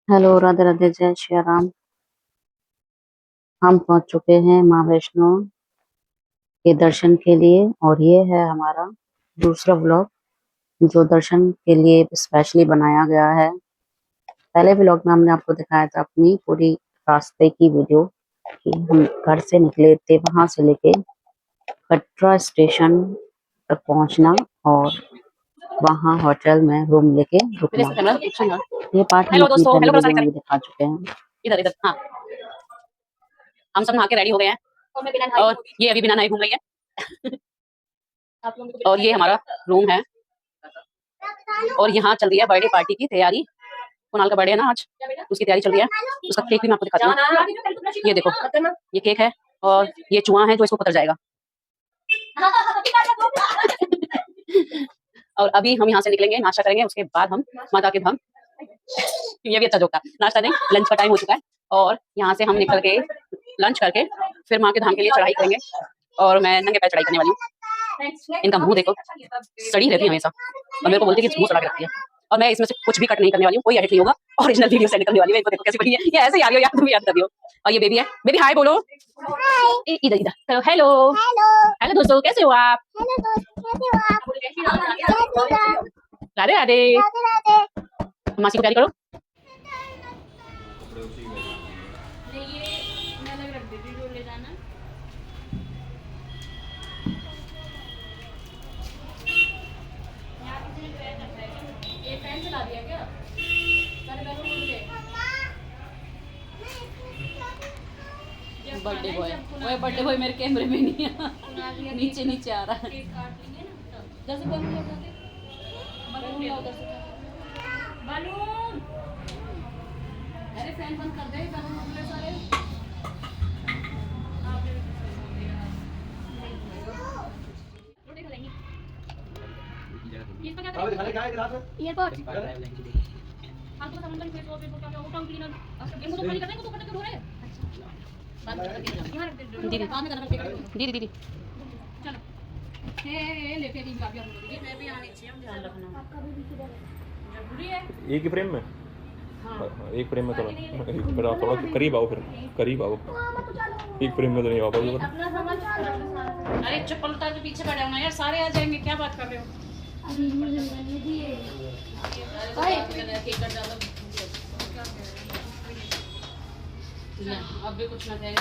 Hello, Radhe Radhe, जय श्री राम। हम पहुंच चुके हैं माँ वैष्णो के दर्शन के लिए और ये है हमारा दूसरा व्लॉग जो दर्शन के लिए स्पेशली बनाया गया है। पहले व्लॉग में हमने आपको दिखाया था अपनी पूरी रास्ते की वीडियो कि हम घर से निकले थे, वहां से लेके कटरा स्टेशन तक पहुंचना और वहां होटल में रूम लेके रुकना। ये पार्ट हम अपनी पहली वीडियो में भी दिखा चुके हैं। इधर इधर हाँ, हम सब नहा के रेडी हो गए हैं और ये अभी बिना नहाए घूम रही है। और ये हमारा रूम है और यहाँ चल रही है बर्थडे पार्टी की तैयारी। कुणाल का बर्थडे है ना आज, उसकी तैयारी चल रही है। उसका केक भी मैं आपको दिखाती हूँ। ये देखो, ये केक है और ये चूहा है जो इसको पकड़ जाएगा। और अभी हम यहाँ से निकलेंगे, नाश्ता करेंगे, उसके बाद हम माता के धाम। ये भी अच्छा जोक था। नाश्ता नहीं, लंच का टाइम हो चुका है और यहाँ से हम निकल के लंच करके फिर माँ के धाम के लिए चढ़ाई करेंगे। और मैं नंगे पैर चढ़ाई करने वाली हूँ। इनका मुंह देखो, सड़ी रहती है हमेशा और मेरे को बोलती है कि मुंह सड़ा के रखती है। और मैं इसमें से कुछ भी कट नहीं करने वाली हूँ, कोई एडिट नहीं होगा, ओरिजिनल वीडियो सेंड करने वाली हूँ। इनको देखो कैसी बनी है, ये ऐसे ही आ रही हो यार, तुम याद कर रही हो। और ये बेबी है, बेबी हाय बोलो। इधर इधर करो, हेलो हेलो दोस्तों, कैसे हो आप? राधे राधे। मासी को प्यारी करो। बर्थडे बॉय, ओए बर्थडे बॉय मेरे कैमरे में नहीं है, नीचे नीचे आ रहा है। बालून, अरे फैन बंद कर दे, बालून सारे। ईयरबड्स फालतू का सामान फेस वॉश क्या क्या टंग क्लीनर ये मुंह तो खाली करने को तो कट के धो रहे हैं। दीदी दीदी दीदी चलो हे लेके दी काफी हम लोग मैं भी आनी चाहिए, ध्यान रखना आपका भी जरूरी है। एक ही फ्रेम में, हाँ एक फ्रेम में थोड़ा थोड़ा करीब आओ, फिर करीब आओ, एक फ्रेम में तो नहीं आ पाओगे अपना समझ। अरे चप्पल उतार के पीछे बैठे हो यार, सारे आ जाएंगे, क्या बात कर रहे हो? अब भी कुछ ना ठीक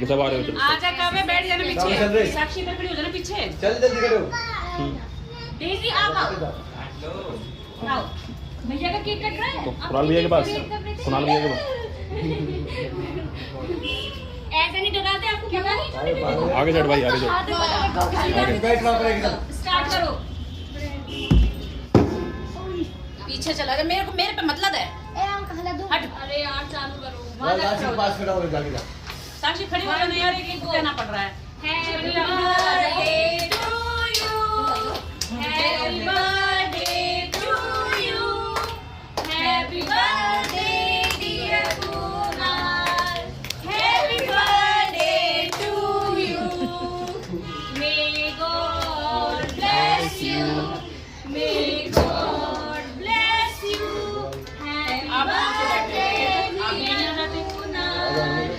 है, सब आ रहे हो, आजा काम में बैठ जाना पीछे, साक्षी इधर खड़ी हो जाना पीछे, चल जल्दी करो। डेजी आओ, भैया का केक कट रहा है, कुणाल भैया के पास, कुणाल भैया के पास। ऐसे नहीं डराते, आपको पता नहीं? आगे चढ़ भाई, आगे चढ़, बैठ रहा है एकदम, स्टार्ट करो। पीछे चला गया, मेरे पे मतलब है। हट, अरे यार चालू करो, वहां पास खड़ा हो जाएगा। साक्षी खड़ी हो जाना यार, एक कहना पड़ रहा है। Happy birthday to you, happy birthday to you, happy birthday dear Kunal, happy birthday to you, may God bless you, may God bless you, happy birthday dear Kunal,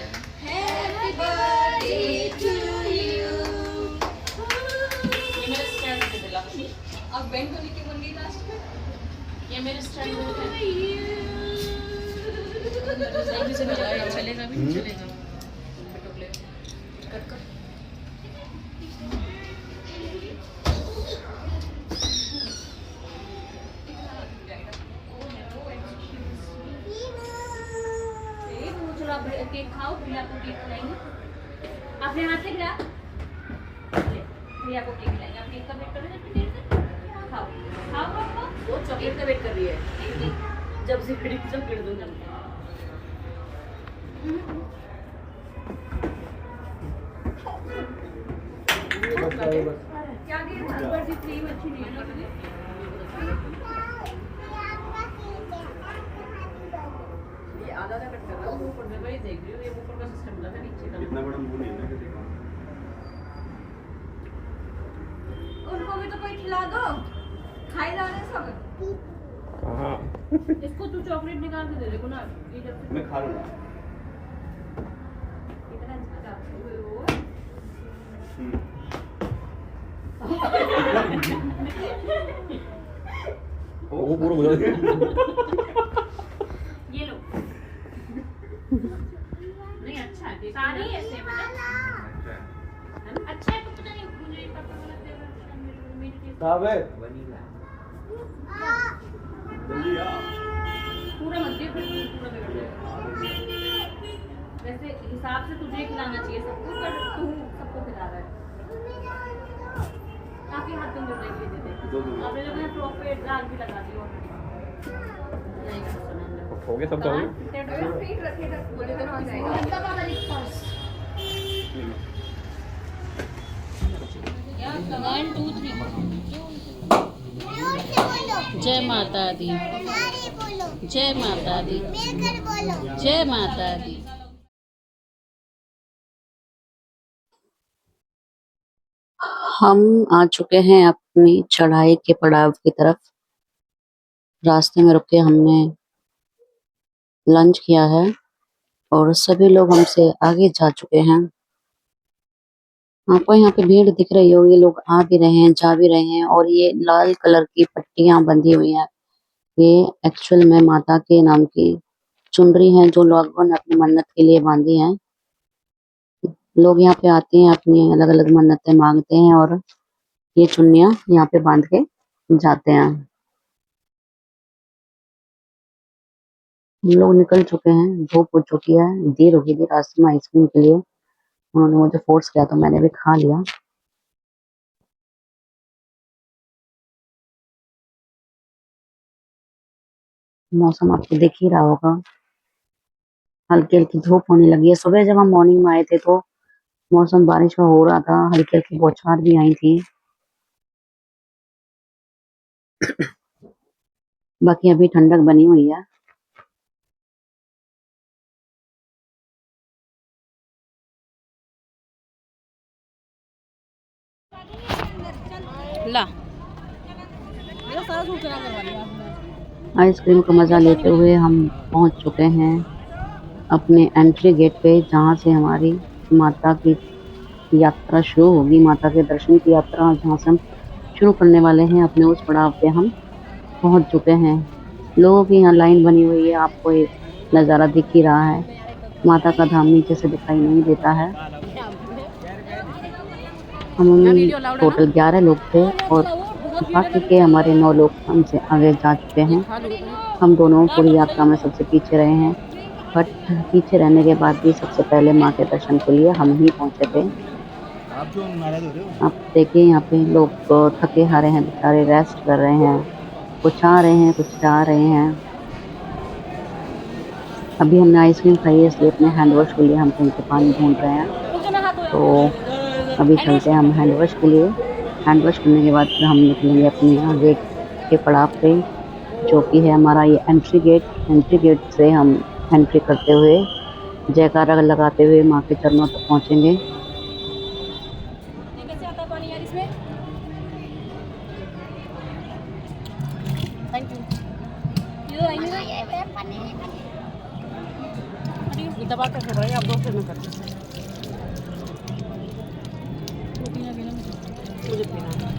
happy birthday to you. ये मेरे स्टैंड पे दिला, अब band को लेके बन गई last में। ये मेरे स्टैंड पे चलेगा भी नहीं चलेगा। कट कर केक खाओ, भैया को केक खिलाएंगे। अपने हाथ से खिला, भैया को केक खिलाएंगे। आप केक का वेट कर रहे हैं, देर से खाओ खाओ खाओ। वो चॉकलेट का वेट कर रही है, जब से खड़ी चॉकलेट दूंगा। क्या दिया क्रीम अच्छी नहीं है, आधा आधा कट कर रहा हूँ, ऊपर मैं देख रही हूँ, ये ऊपर का सिस्टम लगा, नीचे का इतना बड़ा मुंह नहीं है ना किसी का। उनको भी तो कोई खिला दो। कहाँ? इसको तू चॉकलेट निकाल के दे दे कुनाल, ये जब से मैं खा लूँगा। इतना जाते हुए वो वो पूरा बजा दिया। ये लो। नहीं अच्छा है, सारी ऐसे अच्छा है, तो पता नहीं मुझे पापा को लगता है मेरे टेस्ट कहाँ है? जल्दी आ। पूरा मत दे, फिर पूरा बिगड़ जाएगा। वैसे हिसाब से तुझे खिलाना चाहिए सबको, पर तू सबको खिला रहा है। काफी हाथ गंदे हो जाएंगे, दे दे। आपने लोगों ने प्रॉफिट दाल भी लगा दी ऑलरेडी। नहीं कर सुना हो गया सब तो हो गया। फिट रखेगा, बोले तो हो जाएगा। One two three. जय माता दी, जय माता दी, जय माता दी। हम आ चुके हैं अपनी चढ़ाई के पड़ाव की तरफ। रास्ते में रुके हमने लंच किया है और सभी लोग हमसे आगे जा चुके हैं। आपको यहाँ पे भीड़ दिख रही होगी, लोग आ भी रहे हैं, जा भी रहे हैं और ये लाल कलर की पट्टियां बंधी हुई हैं। ये एक्चुअल में माता के नाम की चुनरी हैं जो लोगों ने अपनी मन्नत के लिए बांधी हैं। लोग यहाँ पे आते हैं, अपनी अलग अलग मन्नतें मांगते हैं और ये चुन्नियां यहाँ पे बांध के जाते हैं। हम लोग निकल चुके हैं, धूप हो चुकी है, देर हो गई थी रास्ते में आइसक्रीम के लिए। उन्होंने मुझे फोर्स किया तो मैंने भी खा लिया। मौसम आपको दिख ही रहा होगा, हल्की हल्की धूप होने लगी है। सुबह जब हम मॉर्निंग में आए थे तो मौसम बारिश का हो रहा था, हल्की हल्की बौछार भी आई थी। बाकी अभी ठंडक बनी हुई है। ला आइसक्रीम का मजा लेते हुए हम पहुंच चुके हैं अपने एंट्री गेट पे, जहां से हमारी माता की यात्रा शुरू होगी। माता के दर्शन की यात्रा जहां से हम शुरू करने वाले हैं, अपने उस पड़ाव पे हम पहुंच चुके हैं। लोगों की यहाँ लाइन बनी हुई है, आपको एक नज़ारा दिख ही रहा है। माता का धाम नीचे से दिखाई नहीं देता है। हम टोटल 11 लोग थे और बाकी के हमारे 9 लोग हमसे आगे जा चुके हैं। हम दोनों पूरी यात्रा में सबसे पीछे रहे हैं, बट पीछे रहने के बाद भी सबसे पहले माँ के दर्शन के लिए हम ही पहुंचे थे। आप देखिए यहाँ पे लोग तो थके हारे हैं बेचारे, रेस्ट कर रहे हैं, कुछ आ रहे हैं कुछ जा रहे हैं। अभी हमने आइसक्रीम खाई है, इसलिए अपने हैंड वॉश के लिए हम कहीं पे पानी ढूंढ रहे हैं। तो अभी चलते हैं हम हैंड वॉश के लिए। हैंड वॉश करने के बाद फिर हम निकलेंगे अपने आगे के पड़ाव पे, जो कि है हमारा ये एंट्री गेट। एंट्री गेट से हम एंट्री करते हुए जयकारा लगाते हुए माँ के चरणों तक पहुँचेंगे। दबा कर छोड़ रहे हैं आप, दो फिर मैं करती हूँ। मुझे पीना है।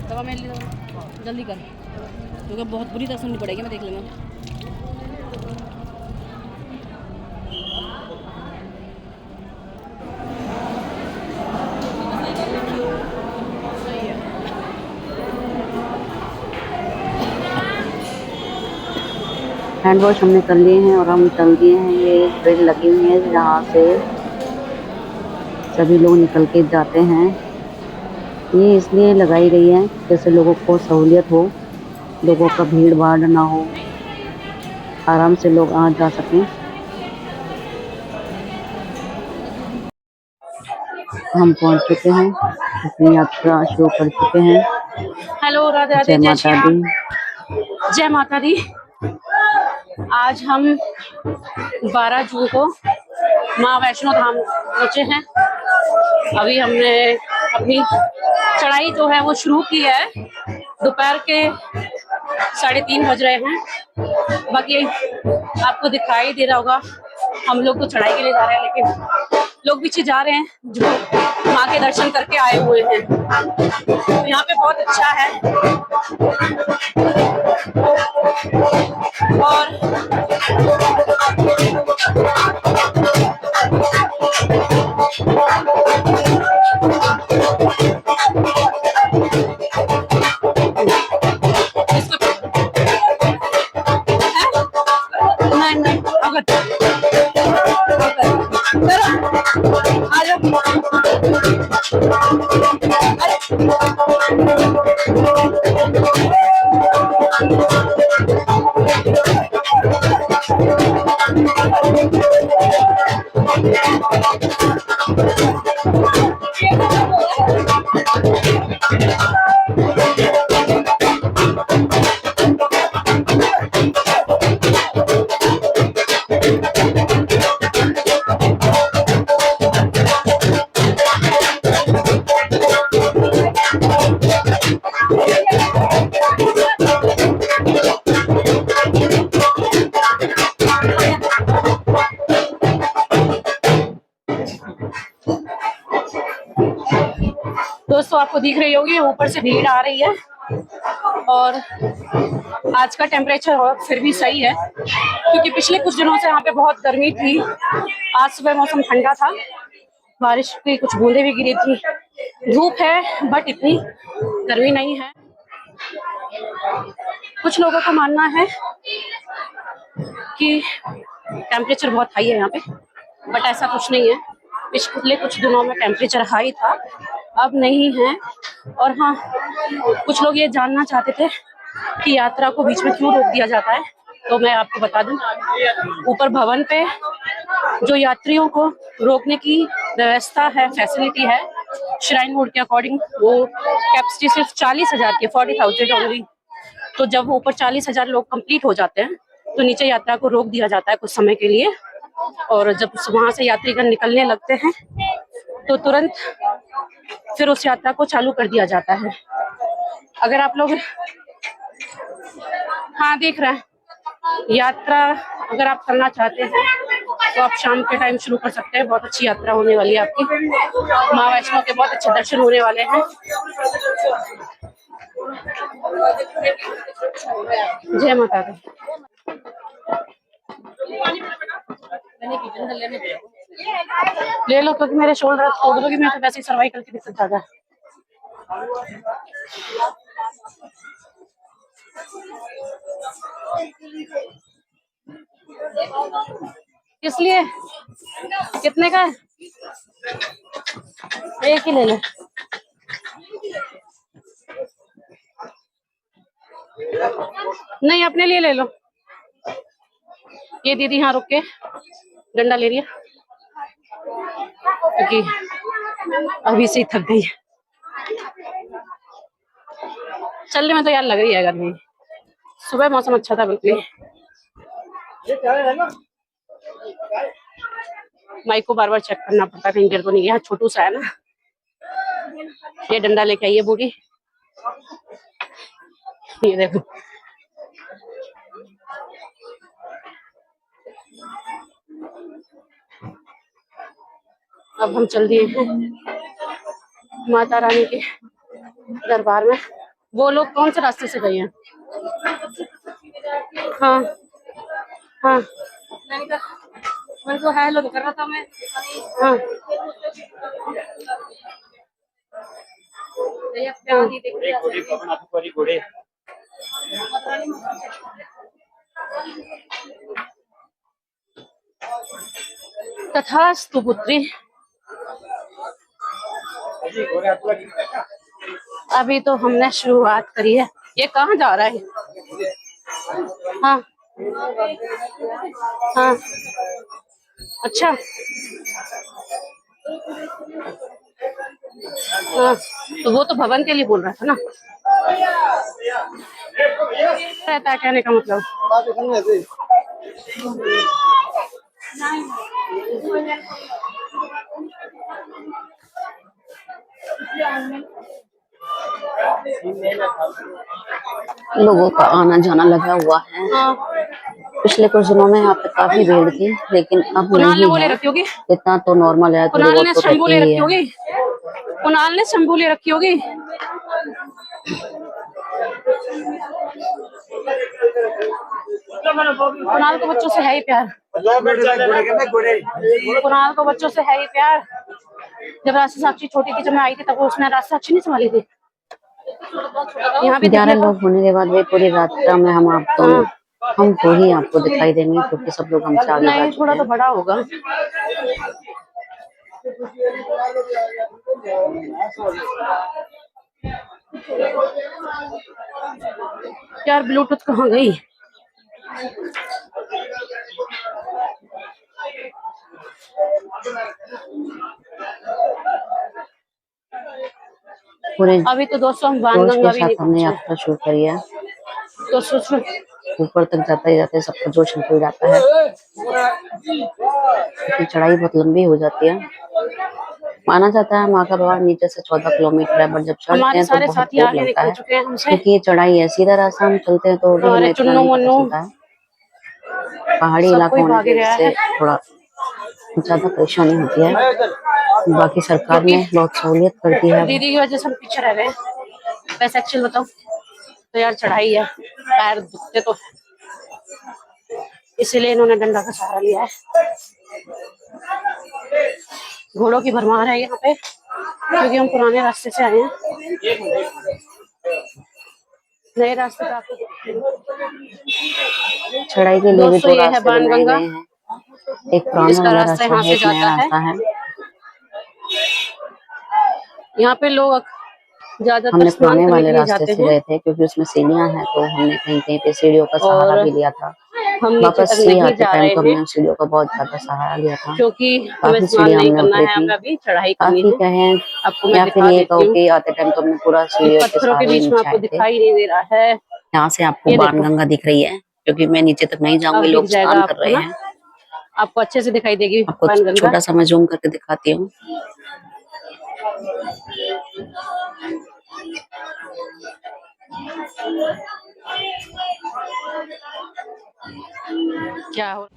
दवा मेरे लिए जल्दी कर, क्योंकि बहुत बुरी तरह सुननी पड़ेगी, मैं देख लूँगा। हैंड वॉश हमने कर लिए हैं और हम चल दिए हैं। ये ग्रिल लगी हुई है जहाँ से सभी लोग निकल के जाते हैं। ये इसलिए लगाई गई है जैसे लोगों को सहूलियत हो, लोगों का भीड़ भाड़ ना हो, आराम से लोग आ जा सकें। हम पहुंच चुके हैं, अपनी यात्रा शुरू कर चुके हैं। हेलो, राधे राधे, जय जय माता श्री राम, दी। जय माता दी। आज हम 12 जून को माँ वैष्णो धाम पहुँचे हैं। अभी हमने अपनी चढ़ाई जो है वो शुरू की है। दोपहर के 3:30 बज रहे हैं। बाकी आपको दिखाई दे रहा होगा, हम लोग तो चढ़ाई के लिए जा रहे हैं, लेकिन लोग पीछे जा रहे हैं जो माँ के दर्शन करके आए हुए हैं। तो यहाँ पे बहुत अच्छा है। और नहीं नहीं अगर आ जाओ। दोस्तों आपको दिख रही होगी ऊपर से भीड़ आ रही है, और आज का टेम्परेचर फिर भी सही है, क्योंकि पिछले कुछ दिनों से यहाँ पे बहुत गर्मी थी। आज सुबह मौसम ठंडा था, बारिश की कुछ बूंदें भी गिरी थी। धूप है बट इतनी गर्मी नहीं है। कुछ लोगों का मानना है कि टेम्परेचर बहुत हाई है यहाँ पे, बट ऐसा कुछ नहीं है। पिछले कुछ दिनों में टेम्परेचर हाई था, अब नहीं है। और हाँ, कुछ लोग ये जानना चाहते थे कि यात्रा को बीच में क्यों रोक दिया जाता है, तो मैं आपको बता दूं, ऊपर भवन पे जो यात्रियों को रोकने की व्यवस्था है, फैसिलिटी है, श्राइन बोर्ड के अकॉर्डिंग वो कैपेसिटी सिर्फ 40,000 की, 40,000 ओनली। तो जब ऊपर 40,000 लोग कंप्लीट हो जाते हैं तो नीचे यात्रा को रोक दिया जाता है कुछ समय के लिए, और जब वहां से यात्रीगण निकलने लगते हैं तो तुरंत फिर उस यात्रा को चालू कर दिया जाता है। अगर आप लोग हाँ देख रहे हैं, यात्रा अगर आप करना चाहते हैं तो आप शाम के टाइम शुरू कर सकते हैं। बहुत अच्छी यात्रा होने वाली है आपकी, माँ वैष्णो के बहुत अच्छे दर्शन होने वाले हैं। जय माता दी। ले लो, क्योंकि मेरे शोल्डर तोड़ दोगे, मैं तो वैसे ही सर्वाइकल की दिक्कत ज्यादा है। इसलिए कितने का है? एक ही ले लो। नहीं, अपने लिए ले लो। ये दीदी यहाँ रुक के डंडा ले रही है, क्योंकि अभी से ही थक गई है। चलने में तो यार लग रही है गर्मी। सुबह मौसम अच्छा था बिल्कुल। माइक को बार बार चेक करना पड़ता, कहीं गिर तो नहीं गया। छोटू सा है ना। ये डंडा लेके आई है बूढ़ी, ये देखो। अब हम चल दिए हैं माता रानी के दरबार में। वो लोग कौन से रास्ते से गए हैं? हाँ हाँ, मेरे को हेलो कर रहा था मैं। हाँ तथास्तु पुत्री। अभी तो हमने शुरुआत करी है। ये कहाँ जा रहा है? हाँ हाँ, अच्छा हाँ, तो वो तो भवन के लिए बोल रहा था ना। रहता है कहने का मतलब। लोगों का आना जाना लगा हुआ है। पिछले कुछ दिनों में यहाँ पे काफी भीड़ थी, लेकिन अब कुणाल ने नहीं वो ले है। रखी होगी, इतना तो नॉर्मल है, थोड़ी कुणाल बहुत ने तो शंभू रहती ले ही रखी है। होगी, कुणाल ने शंभू ले रखी होगी। कुणाल को बच्चों से है ही प्यार, कुणाल को बच्चों से है ही प्यार। जब राशि साक्षी छोटी थी, जब मैं आई थी, तब वो उसने राशि साक्षी नहीं संभाली थी। यहाँ भी 11 देखने को लोग होने के बाद भी पूरी यात्रा में हमको ही आपको दिखाई देंगे, क्योंकि सब लोग हमसे आगे जा नहीं, चुके थोड़ा तो हैं। बड़ा होगा। यार ब्लूटूथ कहाँ गई? पूरे अभी तो दोस्तों हम जोश बाणगंगा के भी साथ नहीं हमने पहुंचे, यात्रा शुरू करी है। तो सोचो ऊपर तक जाते जाते सबका जोश निकल जाता है, क्योंकि चढ़ाई बहुत लंबी हो जाती है। माना जाता है माँ का पहाड़ नीचे से 14 किलोमीटर है, बट जब चढ़ते हमारे हैं तो सारे बहुत साथी दूर आगे लगता निकल है, चुके हैं हमसे। क्योंकि ये चढ़ाई है। सीधा रास्ता हम चलते हैं तो भी हमारे हमें इतना चुन्नू नहीं पता मुन्नू चलता है। पहाड़ी सब इलाका कोई होने भागे की गया वजह है, से थोड़ा ज्यादा परेशानी होती है। बाकी सरकार क्योंकि ने बहुत सहूलियत कर दी है। दीदी की वजह से हम पीछे रह गए। वैसे एक्चुअल बताओ तो यार चढ़ाई है, पैर दुखते तो, इसीलिए इन्होंने डंडा का सहारा लिया है। घोड़ों की भरमार है यहाँ पे, क्योंकि हम पुराने रास्ते से आए हैं। नए रास्ते पे आपको चढ़ाई के लिए भी दोस्तों दो ये है रास्ते बनाए बाणगंगा, गए हैं, एक पुराना इसका वाला रास्ता रास्ता यहाँ है, से एक नया जाता है। रास्ता है। यहाँ पे लोग ज्यादातर हमने स्नान पुराने करने वाले के लिए रास्ते जाते से हैं, गए थे, क्योंकि उसमें सीढ़ियां हैं, तो हमने कहीं कहीं पे सीढ़ियों का सहारा और भी लिया था। हम नीचे वापस तक से नहीं आते जा टाइम रहे तो हैं, हमने सीढ़ियों का बहुत ज्यादा सहारा लिया था। क्योंकि हमें काफी स्नान सीढ़ियां नहीं हमने करना उतरी है, थी। हमें अभी चढ़ाई करनी काफी है। कहें आपको मैं या फिर दिखा ये देती कहो हूँ, कि आते टाइम तो हमने पूरा इन सीढ़ियों के पत्थरों के सहारे बीच में नीचे आपको आए थे। दिखाई नहीं दे रहा है। यहाँ से आपको ये देखो, बाणगंगा दिख रही है, क्योंकि मैं नीचे तक नहीं अब जाऊंगी, दिख लोग जाएगा स्नान कर आपको रहे ना, हैं। आपको अच्छे से दिखाई देगी आपको बाणगंगा। छोटा सा मैं जूम करके दिखाती हूँ। क्या हो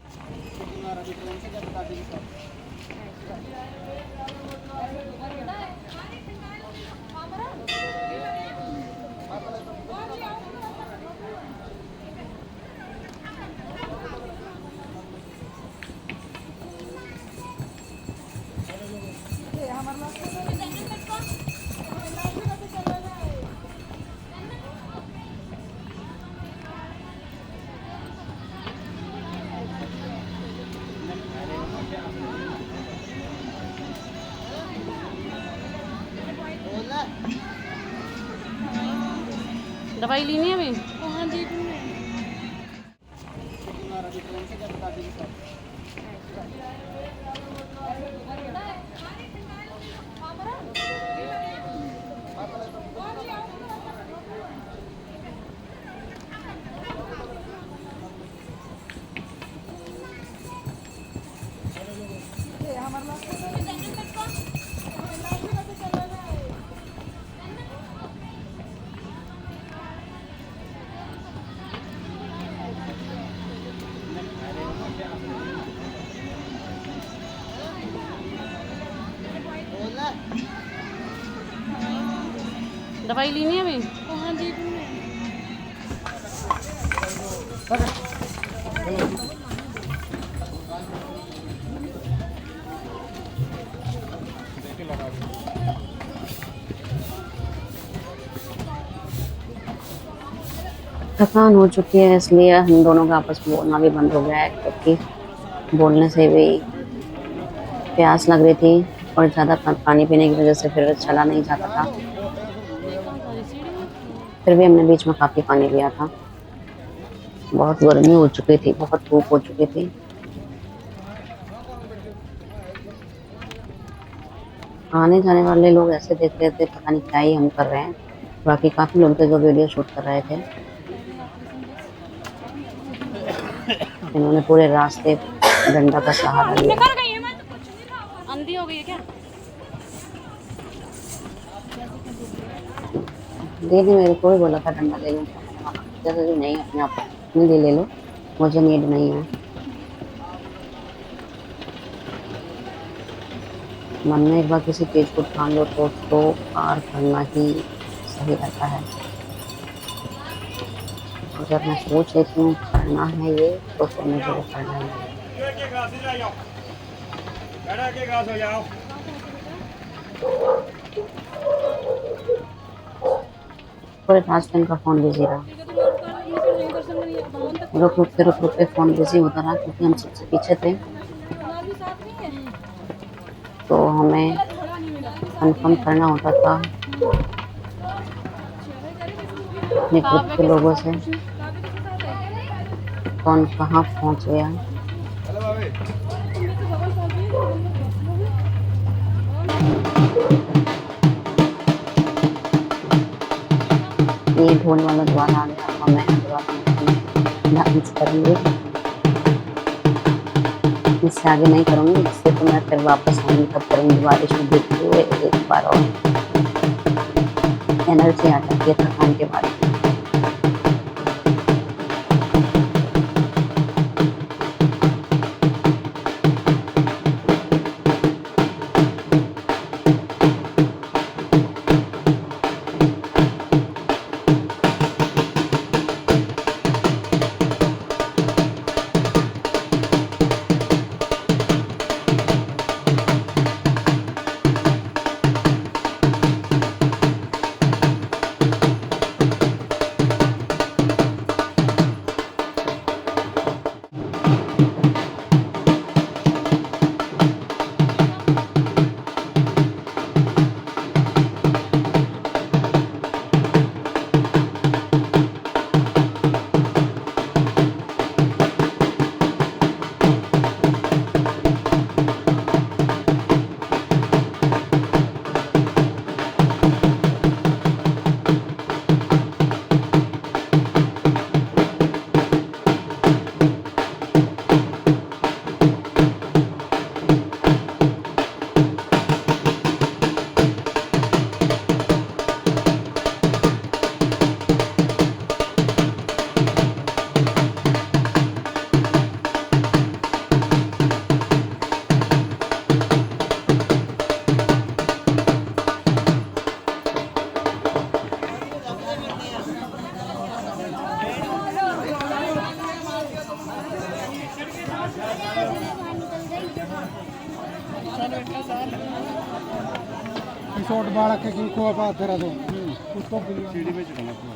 दवाई लेनी है अभी? दवाई लेनी है अभी? थकान हो चुकी है, इसलिए हम दोनों का आपस में बोलना भी बंद हो गया है, क्योंकि बोलने से भी प्यास लग रही थी, और ज्यादा पानी पीने की वजह से फिर चला नहीं जाता था। फिर भी हमने बीच में काफी पानी लिया था। बहुत गर्मी हो चुकी थी, बहुत धूप हो चुकी थी। आने जाने वाले लोग ऐसे देख रहे थे पता नहीं क्या ही हम कर रहे हैं। बाकी काफी लोग थे जो वीडियो शूट कर रहे थे। इन्होंने पूरे रास्ते डंडा का सहारा लिया। सर्दी हो गई है क्या? दीदी मेरे को भी बोला था ठंडा ले लूं, तो मैंने मना किया था कि नहीं, अपने आप अपने लिए ले लो, मुझे नीड नहीं है। मन में एक बार किसी चीज को ठान लो तो उसको पार करना ही सही रहता है। अगर मैं सोच लेती हूँ करना है ये, तो फिर मुझे वो करना ही है। के घास ही ले जाओ, बैठा के घास हो जाओ। पूरे 5 दिन का फोन बिजी रहा, ठीक है, तो मैं ऊपर नहीं दर्शन में नहीं भगवान तक रुक रुक के फोन बिजी होता रहा, क्योंकि हम सबसे पीछे थे, भी साथ नहीं है। तो हमें थोड़ा नहीं मिला कंफर्म करना होता था अपने ग्रुप के लोगों से कौन कहाँ पहुँच गया। हेलो भाभी। ये ढोल वाला दोबारा आ गया, और मैं दोबारा डांस करूँगी। इससे आगे नहीं करूँगी, इससे तो मैं फिर वापस आऊँगी, तब करूँगी बारिश में देखते हुए एक बार और। एनर्जी आ जाती है थकान के बाद। शॉट बाड़ा के को बात करा दो उसको सीढ़ी पे चढ़ना था।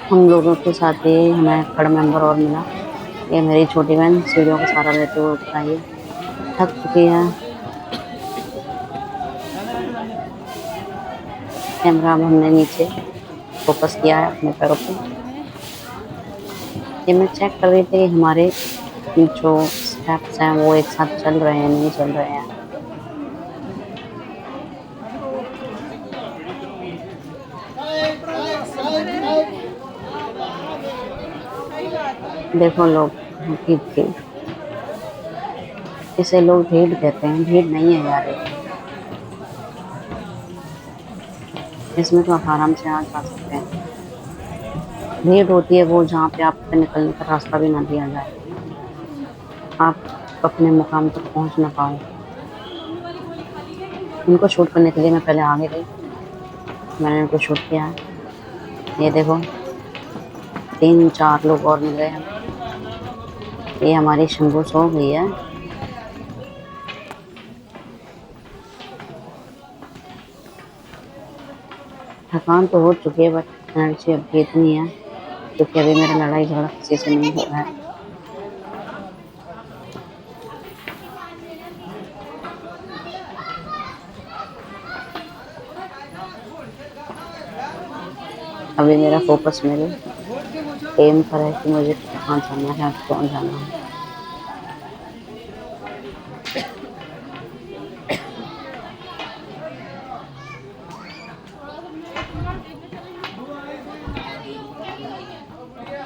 हम लोगों के साथ ही हमें थर्ड मेंबर और मिला। ये मेरी छोटी बहन सीढ़ियों का सहारा लेते हुए उठता है, थक चुकी है। कैमरा अब हमने नीचे फोकस किया है अपने पैरों पे। ये मैं चेक कर रही थी कि हमारे जो स्टेप्स हैं वो एक साथ चल रहे हैं नहीं चल रहे हैं। देखो लोग भीड़, इसे लोग भीड़ कहते हैं, भीड़ नहीं है यार। इसमें तो आप आराम से आ जा सकते हैं। भीड़ होती है वो जहाँ पे आपको निकलने का रास्ता भी ना दिया जाए, आप अपने मुकाम तक पहुँच ना पाओ। उनको शूट करने के लिए मैं पहले आगे गई, मैंने उनको शूट किया है। ये देखो 3-4 लोग और मिल गए हैं। ये हमारी शंभू सो गई है। थकान तो हो चुकी है, बट एनर्जी अभी इतनी है क्योंकि अभी मेरा लड़ाई झगड़ा किसी से नहीं हो रहा है। अभी मेरा फोकस मेरे एम पर है कि मुझे कहाँ जाना है और कौन जाना है।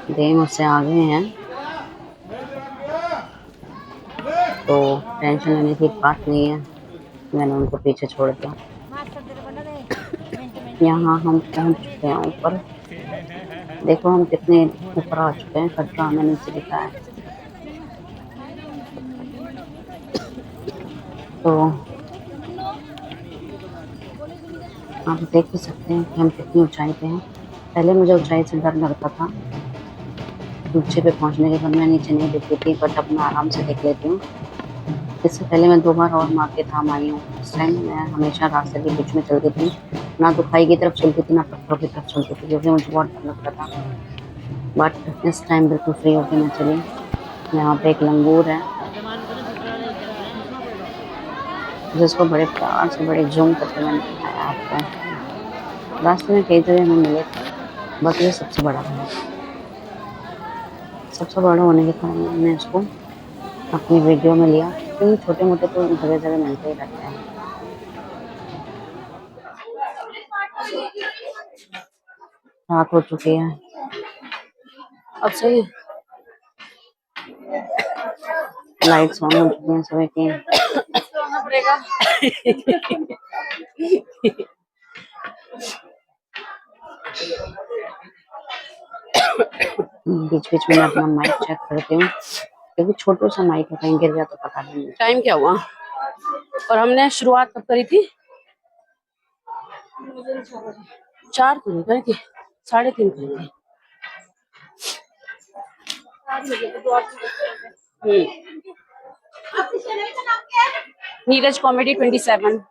दे मुझसे आगे हैं, तो टेंशन लेने की बात नहीं है, मैंने उनको पीछे छोड़ दिया। यहाँ हम पहुंच चुके हैं ऊपर। देखो हम कितने ऊपर आ चुके हैं, खतरा हमें नीचे दिखा है। तो आप देख ही सकते हैं कि हम कितनी ऊंचाई पे हैं। पहले मुझे ऊंचाई से डर लगता था, नीचे पे पहुंचने के बाद मैं नीचे नहीं देखती थी, बट अब मैं आराम से देख लेती हूँ। इससे पहले मैं 2 बार और माँ के धाम आई हूँ। उस टाइम मैं हमेशा रास्ते के बीच में चलती थी, ना तो खाई की तरफ चलती थी ना पत्थरों की तरफ चलती थी, क्योंकि मुझे बहुत डर लगता था। बट इस टाइम बिल्कुल फ्री होकर मैं चली। यहाँ पे एक लंगूर है जिसको बड़े प्यार से बड़े जूम करके मैंने दिखाया आपको। रास्ते में कई जगह हमें मिले थे, बट ये सबसे बड़ा है। सबसे बड़ा होने के कारण मैंने इसको अपनी वीडियो में लिया, क्योंकि छोटे मोटे तो जगह जगह मिलते ही रहते हैं। रात हो चुकी है, अब सही लाइट्स ऑन हो चुकी हैं सुबह की। बीच बीच में मैं अपना माइक चेक करती हूँ, क्योंकि छोटू सा माइक है, कहीं गिर गया तो पता नहीं। टाइम क्या हुआ और हमने शुरुआत कब करी थी? 4 को नहीं करी थी, 3:30 करी थी। नीरज कॉमेडी 27।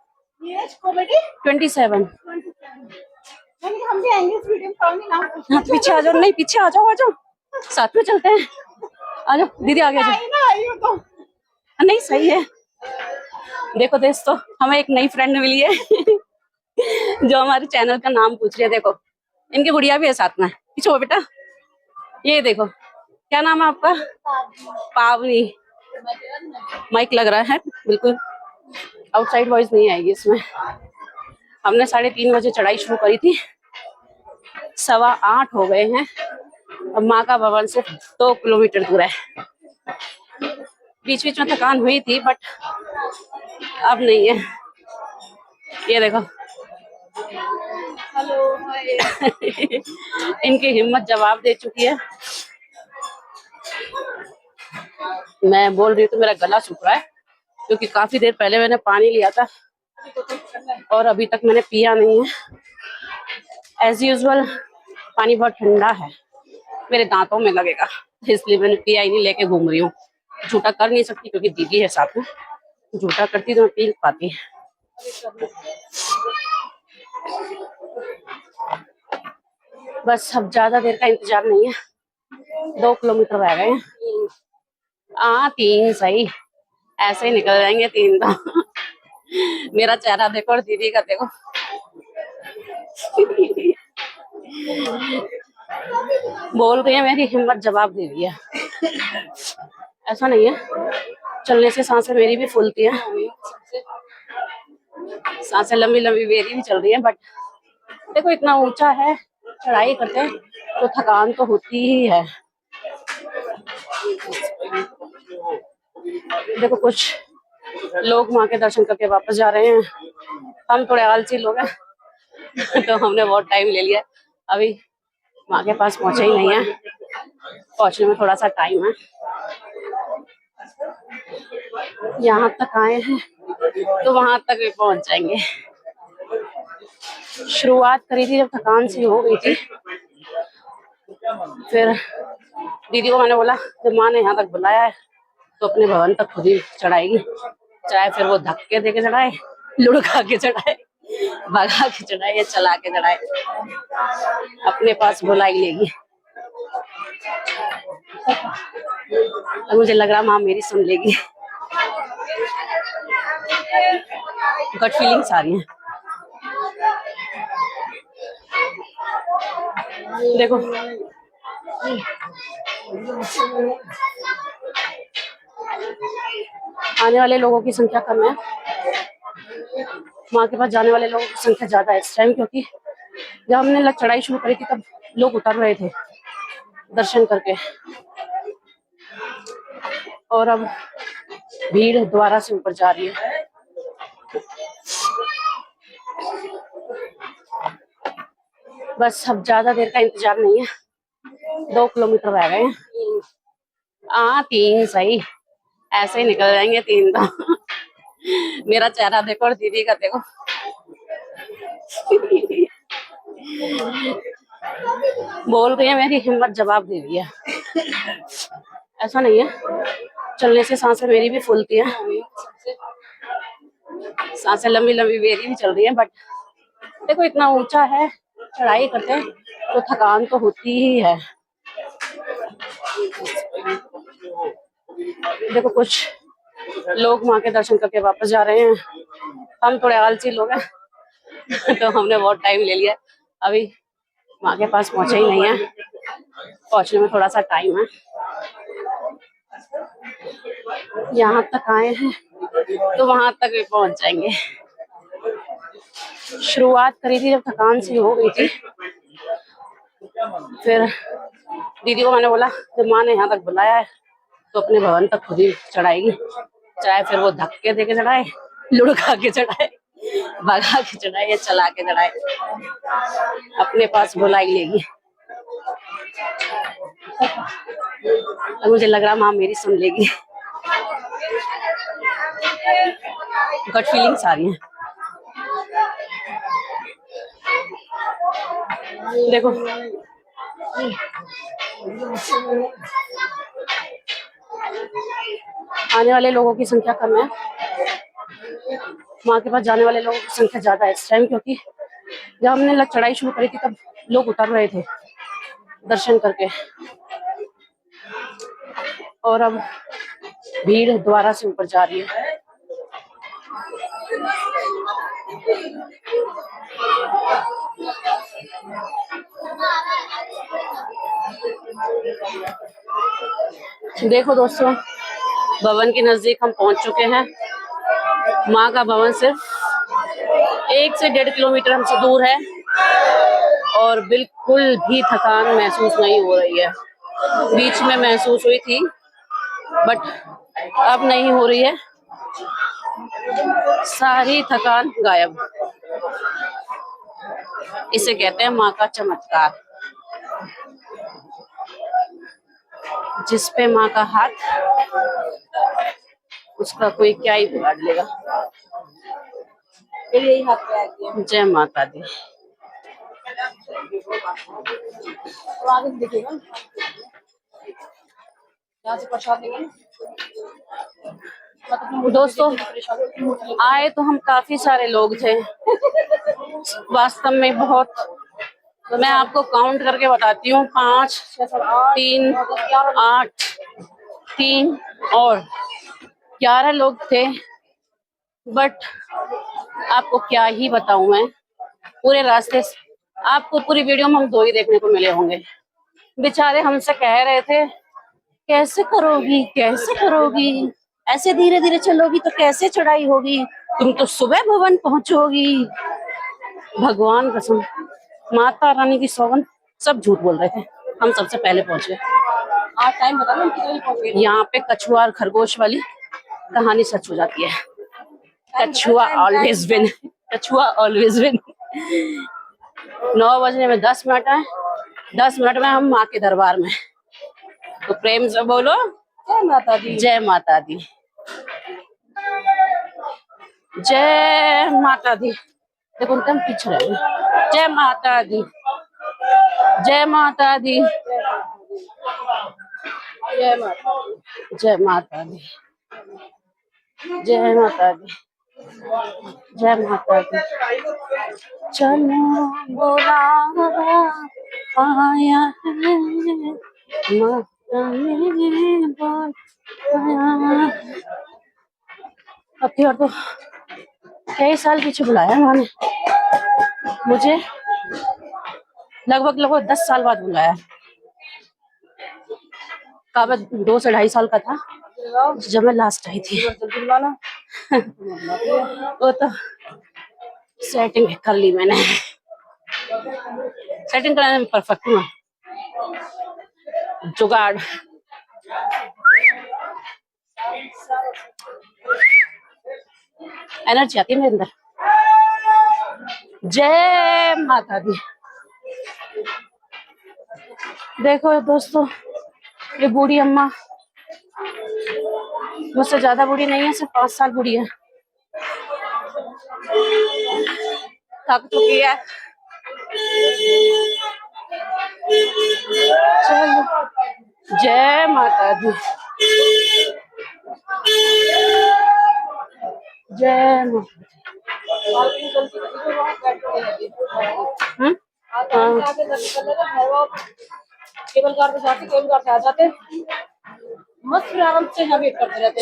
नीरज कॉमेडी 27। हम भी आएंगे इस वीडियो में। हाँ पीछे आ जाओ, नहीं पीछे आ जाओ, साथ में चलते हैं। आ जाओ दीदी, आगे आ जाओ। नहीं सही है। देखो दोस्तों, हमें एक नई फ्रेंड मिली है जो हमारे चैनल का नाम पूछ रही है। देखो इनकी गुड़िया भी है साथ में, पीछे हो बेटा। ये देखो क्या नाम है आपका? पावनी। माइक लग रहा है बिल्कुल, आउटसाइड वॉइस नहीं आएगी इसमें। हमने 3:30 बजे चढ़ाई शुरू करी थी, 7:15 हो गए हैं। अब माँ का भवन से 2 किलोमीटर दूर है। बीच बीच में थकान हुई थी, बट अब नहीं है। ये देखो हेलो इनकी हिम्मत जवाब दे चुकी है। मैं बोल रही हूँ तो मेरा गला सूख रहा है, क्योंकि काफी देर पहले मैंने पानी लिया था और अभी तक मैंने पिया नहीं है। एज यूजुअल पानी बहुत ठंडा है, मेरे दांतों में लगेगा, इसलिए मैंने पिया ही नहीं, लेके घूम रही हूँ। झूठा कर नहीं सकती क्योंकि दीदी है साथ में, झूठा करती तो मैं पी पाती। बस अब ज्यादा देर का इंतजार नहीं है, 2 किलोमीटर रह गए हैं। 3 सही, ऐसे ही निकल जाएंगे 3 तो मेरा चेहरा देखो और दीदी का देखो बोल रही है, मेरी हिम्मत जवाब दे रही है। ऐसा नहीं है, चलने से सांसें मेरी भी फूलती है, सांसें लंबी लंबी मेरी भी चल रही है। बट देखो इतना ऊंचा है, चढ़ाई करते हैं तो थकान तो होती ही है। देखो कुछ लोग माँ के दर्शन करके वापस जा रहे हैं, हम थोड़े आलसी लोग हैं तो हमने बहुत टाइम ले लिया, अभी माँ के पास पहुंचे ही नहीं है, पहुंचने में थोड़ा सा टाइम है। यहाँ तक आए हैं तो वहां तक भी पहुंच जाएंगे। शुरुआत करी थी जब थकान सी हो गई थी, फिर दीदी को मैंने बोला जब माँ ने यहाँ तक बुलाया है तो अपने भवन तक खुद ही चढ़ाएगी, चाहे फिर वो धक्के दे के चढ़ाए, लुढ़का के चढ़ाए, भगा के चढ़ाए या चला के चढ़ाए, अपने पास बुला ही लेगी। और मुझे लग रहा माँ मेरी सुन लेगी, गट फीलिंग्स आ रही हैं। देखो आने वाले लोगों की संख्या कम है, माँ के पास जाने वाले लोगों की संख्या ज्यादा है इस टाइम, क्योंकि जब हमने चढ़ाई शुरू करी थी तब लोग उतर रहे थे, दर्शन करके, और अब भीड़ दोबारा से ऊपर जा रही है। बस अब ज्यादा देर का इंतजार नहीं है, 2 किलोमीटर रह गए हैं। हाँ 3 सही, ऐसे ही निकल जाएंगे 3 तो। मेरा चेहरा देखो और दीदी का देखो। बोल रही है, मेरी हिम्मत जवाब दे रही है। ऐसा नहीं है, चलने से सांसें मेरी भी फूलती हैं, सांसें लंबी लंबी मेरी भी चल रही है, बट देखो इतना ऊंचा है, चढ़ाई करते हैं तो थकान तो होती ही है। देखो कुछ लोग माँ के दर्शन करके वापस जा रहे हैं, हम थोड़े आलसी लोग हैं तो हमने बहुत टाइम ले लिया, अभी माँ के पास पहुंचे ही नहीं है, पहुंचने में थोड़ा सा टाइम है। यहाँ तक आए हैं तो वहां तक भी पहुंच जाएंगे। शुरुआत करी थी जब थकान सी हो गई थी, फिर दीदी को मैंने बोला जब माँ ने यहाँ तक बुलाया है तो अपने भवन तक खुद ही चढ़ाएगी, चाहे फिर वो धक्के दे के चढ़ाए, लुढ़का के चढ़ाए, भगा के चढ़ाए या चला के चढ़ाए, अपने पास बुला ही लेगी। और मुझे लग रहा माँ मेरी सुन लेगी, गट फीलिंग्स आ रही हैं। देखो आने वाले लोगों की संख्या कम है, माँ के पास जाने वाले लोगों की संख्या ज्यादा है इस टाइम, क्योंकि जब हमने चढ़ाई शुरू करी थी तब लोग उतर रहे थे दर्शन करके, और अब भीड़ दोबारा से ऊपर जा रही है। देखो दोस्तों, भवन के नजदीक हम पहुंच चुके हैं। माँ का भवन सिर्फ 1 से 1.5 किलोमीटर हमसे दूर है और बिल्कुल भी थकान महसूस नहीं हो रही है। बीच में महसूस हुई थी बट अब नहीं हो रही है, सारी थकान गायब। इसे कहते हैं माँ का चमत्कार, जिस पे माँ का हाथ उसका कोई क्या ही बिगाड़ लेगा। यही हाथ पे आती है। जय माता दी। आगे देखिएगा, यहाँ से प्रसाद लेंगे। दोस्तों आए तो हम काफी सारे लोग थे, वास्तव में बहुत, मैं आपको काउंट करके बताती हूँ, 5, 3, 8, 3 और 11 लोग थे। बट आपको क्या ही बताऊं मैं, पूरे रास्ते आपको पूरी वीडियो में हम 2 ही देखने को मिले होंगे। बेचारे हमसे कह रहे थे कैसे करोगी, कैसे करोगी, ऐसे धीरे धीरे चलोगी तो कैसे चढ़ाई होगी, तुम तो सुबह भवन पहुंचोगी। भगवान कसम, माता रानी की सौगंध, सब झूठ बोल रहे थे, हम सबसे पहले पहुंचे। आज टाइम बता दो कितने बजे पहुंचे। यहाँ पे कछुआ और खरगोश वाली कहानी सच हो जाती है। कछुआ ऑलवेज विन, कछुआ ऑलवेज विन। 9 बजने में 10 मिनट है, 10 मिनट में हम माँ के दरबार में। तो प्रेम से बोलो जय माता दी, जय माता दी, जय माता दी। देखो उनका हम पीछे रहे, जय माता दी, जय माता दी, जय माता, जय माता दी, जय माता दी, जय माता दी। चलो बोला आया है माता ने बोलाया। अब की बार तो कई साल पीछे बुलाया उन्होंने मुझे, लगभग 10 साल बाद बुलाया। काबा 2 से 2.5 साल का था जब मैं लास्ट आई थी। वो तो सेटिंग कर ली मैंने, सेटिंग कराने में परफेक्ट हूँ। जुगाड़। एनर्जी आती है मेरे अंदर। जय माता दी। देखो दोस्तों, ये बूढ़ी अम्मा मुझसे ज्यादा बूढ़ी नहीं है, सिर्फ 5 साल बूढ़ी है। थक चुकी है। चलो, जय माता दी। जय माता दी। केबल कार पे जाते, केबल कार पे आ जाते, मस्त फिर आराम से यहाँ वेट करते रहते।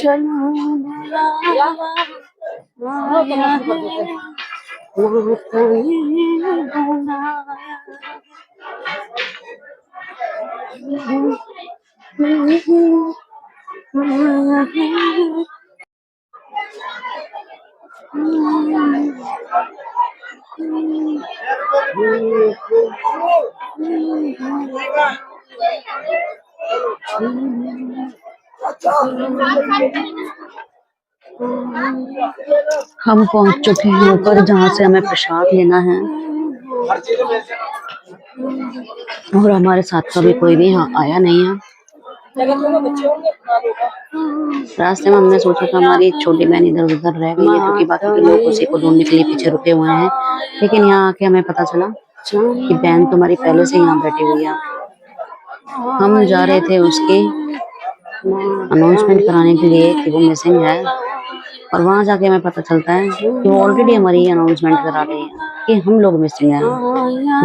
हम पहुंच चुके हैं ऊपर, जहाँ से हमें प्रसाद लेना है, और हमारे साथ कभी कोई भी यहाँ आया नहीं है। रास्ते में हमने सोचा था हमारी छोटी बहन इधर उधर रह गई है, क्योंकि बाकी के लोग उसी को ढूंढने के लिए पीछे रुके हुए हैं, लेकिन यहाँ आके हमें पता चला कि बहन तुम्हारी पहले से यहाँ बैठी हुई है। हम जा रहे थे उसके अनाउंसमेंट कराने के लिए कि वो मिसिंग है, और वहां जाके हमें पता चलता है कि वो ऑलरेडी हमारी अनाउंसमेंट करा रही है कि हम लोग मिसिंग हैं।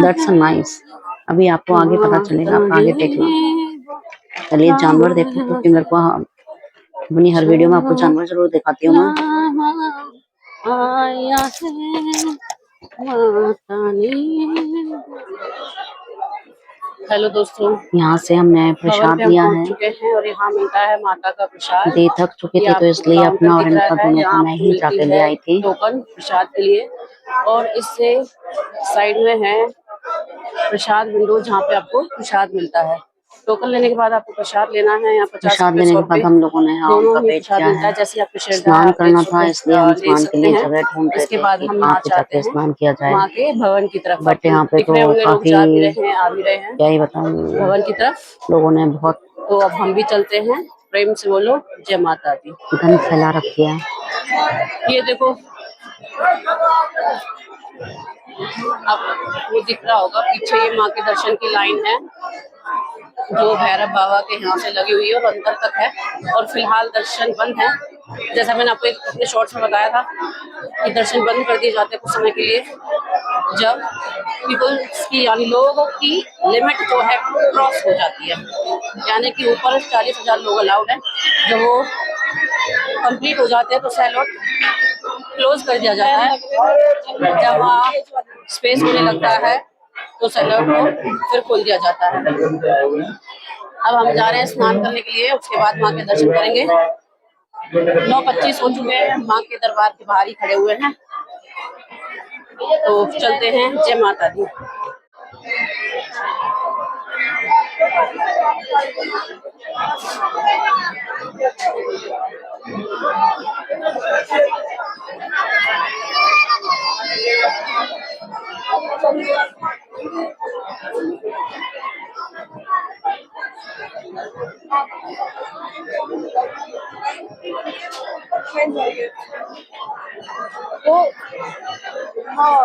That's nice. अभी आपको आगे पता चलेगा, आप आगे देखना। चलिए जानवर देखो, क्योंकि मेरे को अपनी हर वीडियो में आपको जानवर जरूर दिखाती हूँ मैं। हेलो दोस्तों, यहाँ से हमने प्रसाद लिया है। चुके हैं और यहाँ मिलता है माता का प्रसाद। दे थक चुके थे तो इसलिए अपना और इनका दोनों का मैं ही जाके ले आई थी टोकन प्रसाद के लिए। और इससे साइड में है प्रसाद विंडो, जहाँ पे आपको प्रसाद मिलता है। टोकन लेने के बाद आपको प्रसाद लेना है। यहाँ 50 प्रसाद लेने के बाद हम लोगों ने उनका पेट किया है। स्नान करना था, इसलिए हम स्नान के लिए जगह ढूंढ रहे थे कि कहाँ पे जाके स्नान किया जाए। माँ के भवन की तरफ, बट यहाँ पे तो काफी क्या ही बताऊं, भवन की तरफ लोगों ने बहुत। तो अब हम भी चलते हैं। प्रेम से बोलो जय माता दी। गंद फैला रखी है। ये देखो, आपको दिख रहा होगा पीछे, ये माँ के दर्शन की लाइन है जो भैरव बाबा के यहाँ से लगी हुई है और अंदर तक है। और फिलहाल दर्शन बंद है, जैसा मैंने आपको अपने शॉर्ट्स में बताया था कि दर्शन बंद कर दिए जाते हैं कुछ समय के लिए, जब पीपल्स की यानी लोगों की लिमिट जो है क्रॉस हो जाती है। यानी कि ऊपर 40,000 लोग अलाउड है, जब वो कंप्लीट हो जाते हैं तो सैलॉट क्लोज कर दिया जाता है। जब वहाँ स्पेस होने लगता है तो सैलॉट को फिर खोल दिया जाता है। अब हम जा रहे हैं स्नान करने के लिए, उसके बाद माँ के दर्शन करेंगे। 9:25 हो चुके हैं, माँ के दरबार के बाहर ही खड़े हुए हैं, तो चलते हैं। जय माता दी। तो हाँ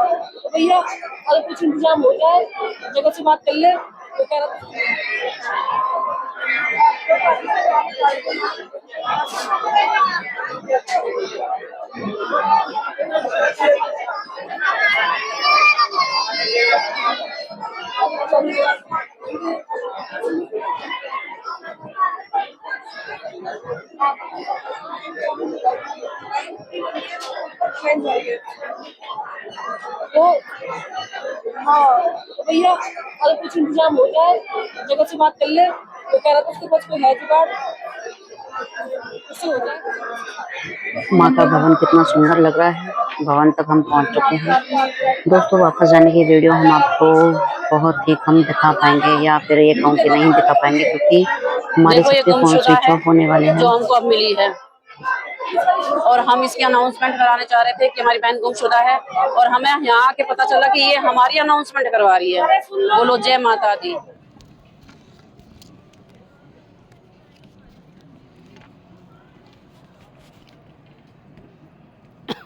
भैया, अगर कुछ इंतजाम हो जाए, जगह से बात कर ले तो कह रहा तो हाँ भैया, अगर कुछ इंतजाम हो जाए, जगह से बात कर ले तो कह रहा था उसके पास कोई है जुगाड़। माँ का भवन कितना सुंदर लग रहा है। भवन तक हम पहुंच चुके हैं। दोस्तों वापस जाने की वीडियो हम आपको बहुत ही कम दिखा पाएंगे, या फिर ये कहूँ कि नहीं दिखा पाएंगे, क्योंकि हमारे देखो ये सबके फोन गुमशुदा स्विच है ऑफ होने वाले हैं। जो हमको अब मिली है, और हम इसकी अनाउंसमेंट कराने चाह रहे थे कि हमारी बहन गुमशुदा है, और हमें यहाँ आके पता चला कि ये हमारी अनाउंसमेंट करवा रही है। बोलो जय माता दी।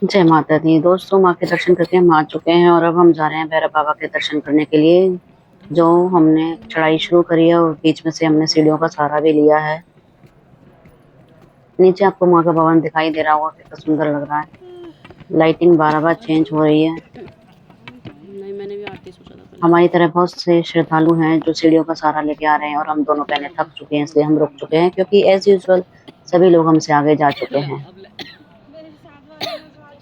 जय माता दी। दोस्तों माँ के दर्शन करके हम आ चुके हैं और अब हम जा रहे हैं भैरव बाबा के दर्शन करने के लिए। जो हमने चढ़ाई शुरू करी है और बीच में से हमने सीढ़ियों का सहारा भी लिया है। नीचे आपको माँ का भवन दिखाई दे रहा होगा, कितना सुंदर लग रहा है। लाइटिंग बार-बार चेंज हो रही है। नहीं, मैंने भी आरती सोचा था। हमारी तरह बहुत से श्रद्धालु हैं जो सीढ़ियों का सहारा लेके आ रहे हैं, और हम दोनों बहनें थक चुके हैं, इसलिए हम रुक चुके हैं, क्योंकि एज यूजुअल सभी लोग हमसे आगे जा चुके हैं।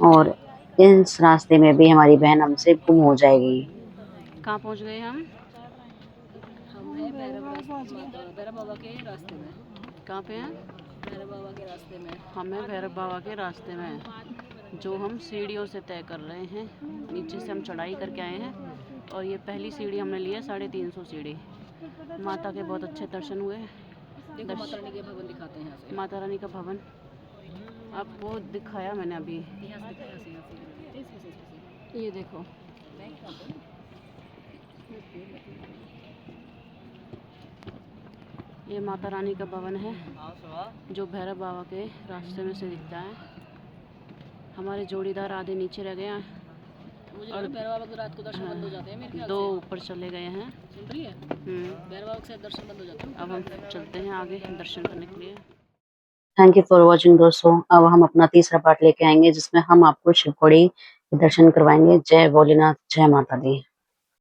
और इस रास्ते में भी हमारी बहन हमसे गुम हो जाएगी। कहाँ पहुँच गए हम? हैं भैरव बाबा के रास्ते में। कहाँ पे हैं? भैरव बाबा के रास्ते में। हम हैं भैरव बाबा के रास्ते में, जो हम सीढ़ियों से तय कर रहे हैं। नीचे से हम चढ़ाई करके आए हैं, और ये पहली सीढ़ी हमने ली है 350 सीढ़ी। माता के बहुत अच्छे दर्शन हुए। देखो माता रानी के भवन दिखाते हैं यहाँ से। माता रानी का भवन आपको दिखाया मैंने अभी। ये देखो, ये माता रानी का भवन है जो भैरव बाबा के रास्ते में से दिखता है। हमारे जोड़ीदार आधे नीचे रह गए हैं, और भैरव बाबा के रात को दर्शन बंद हो जाते हैं मेरे ख्याल से। 2 ऊपर चले गए हैं। सुन रही है? भैरव बाबा के दर्शन बंद हो जाते हैं। अब हम चलते हैं आगे दर्शन करने के लिए। थैंक यू फॉर वॉचिंग दोस्तों। अब हम अपना तीसरा पार्ट लेके आएंगे, जिसमें हम आपको शिवखोड़ी के दर्शन करवाएंगे। जय भोलेनाथ, जय माता दी।